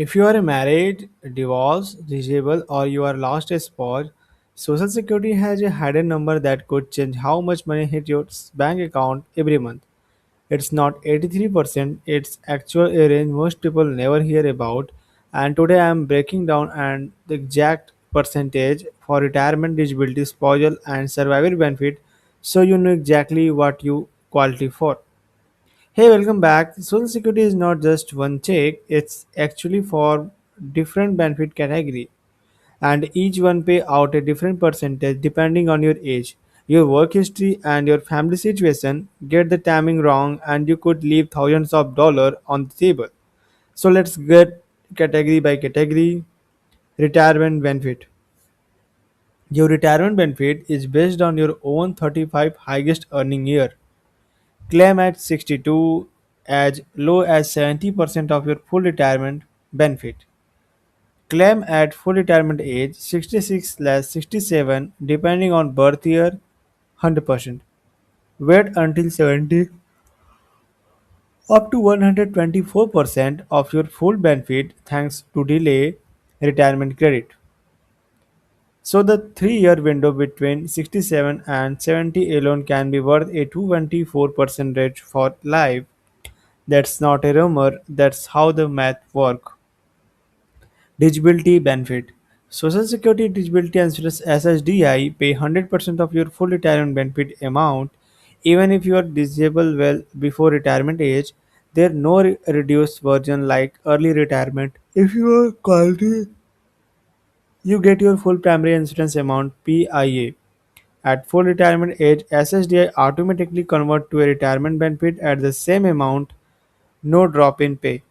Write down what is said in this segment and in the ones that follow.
If you are married, divorced, disabled, or you are lost a spouse, Social Security has a hidden number that could change how much money hit your bank account every month. It's not 83%, it's actual a range most people never hear about. And today I am breaking down and the exact percentage for retirement, disability, spousal, and survivor benefit so you know exactly what you qualify for. Hey, welcome back. Social Security is not just one check, it's actually for different benefit category and each one pay out a different percentage depending on your age, your work history and your family situation. Get the timing wrong and you could leave thousands of dollars on the table. So let's get category by category. Retirement benefit. Your retirement benefit is based on your own 35 highest earning year. Claim at 62 as low as 70% of your full retirement benefit. Claim at full retirement age 66/67 depending on birth year 100%. Wait until 70 up to 124% of your full benefit thanks to delay retirement credit. So the 3-year window between 67 and 70 alone can be worth a 224% rate for life. That's not a rumor, that's how the math works. Disability benefit. Social Security Disability Insurance SSDI pay 100% of your full retirement benefit amount even if you are disabled well before retirement age. There no reduced version like early retirement. If you are quality, you get your full primary insurance amount PIA. At full retirement age, SSDI automatically convert to a retirement benefit at the same amount, no drop in pay.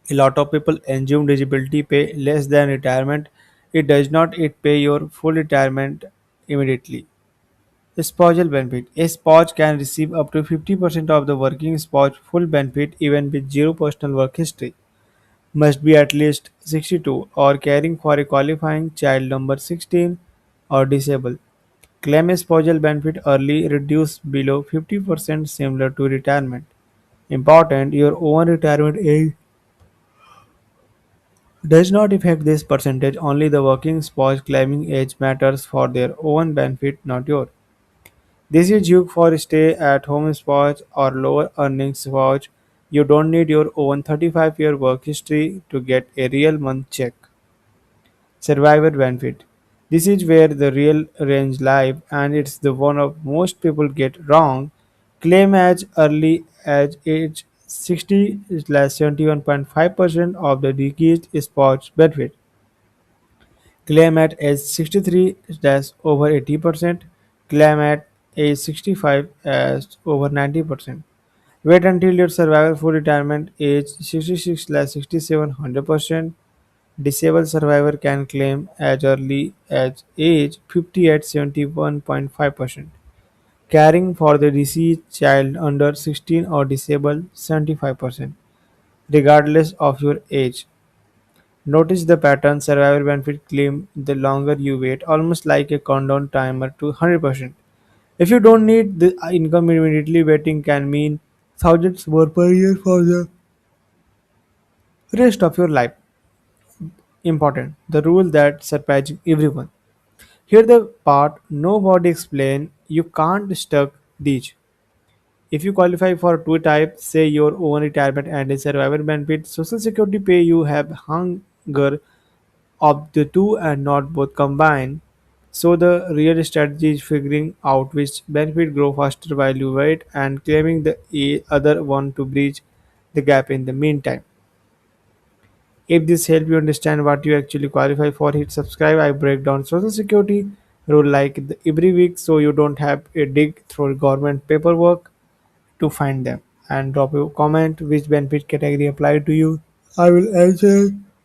A lot of people assume disability pay less than retirement. It does not. It pay your full retirement immediately. Spousal benefit. A spouse can receive up to 50% of the working spouse full benefit even with zero personal work history. Must be at least 62 or caring for a qualifying child number 16 or disabled. Claim a spousal benefit early reduced below 50% similar to retirement. Important, your own retirement age does not affect this percentage, only the working spouse claiming age matters for their own benefit, not yours. This is due for stay at home spouse or lower earning spouse. You don't need your own 35-year work history to get a real month check. Survivor benefit. This is where the real range lies and it's the one of most people get wrong. Claim as early as age 60/71.5% of the decreased spouse benefit. Claim at age 63 as over 80%. Claim at age 65 as over 90%. Wait until your survivor full retirement age 66/67 100%. Disabled survivor can claim as early as age 50 at 71.5%. Caring for the deceased child under 16 or disabled 75%. Regardless of your age. Notice the pattern survivor benefit claim the longer you wait, almost like a countdown timer to 100%. If you don't need the income immediately, waiting can mean thousands more per year for the rest of your life. Important. The rule that surprising everyone. Here the part nobody explain. You can't stuck these. If you qualify for two types, say your own retirement and a survivor benefit, Social Security pay you have hunger of the two and not both combined. So the real strategy is figuring out which benefit grow faster while you wait and claiming the other one to bridge the gap in the meantime. If this helps you understand what you actually qualify for, hit subscribe. I break down social security rule like every week so you don't have a dig through government paperwork to find them. And drop a comment which benefit category apply to you. I will answer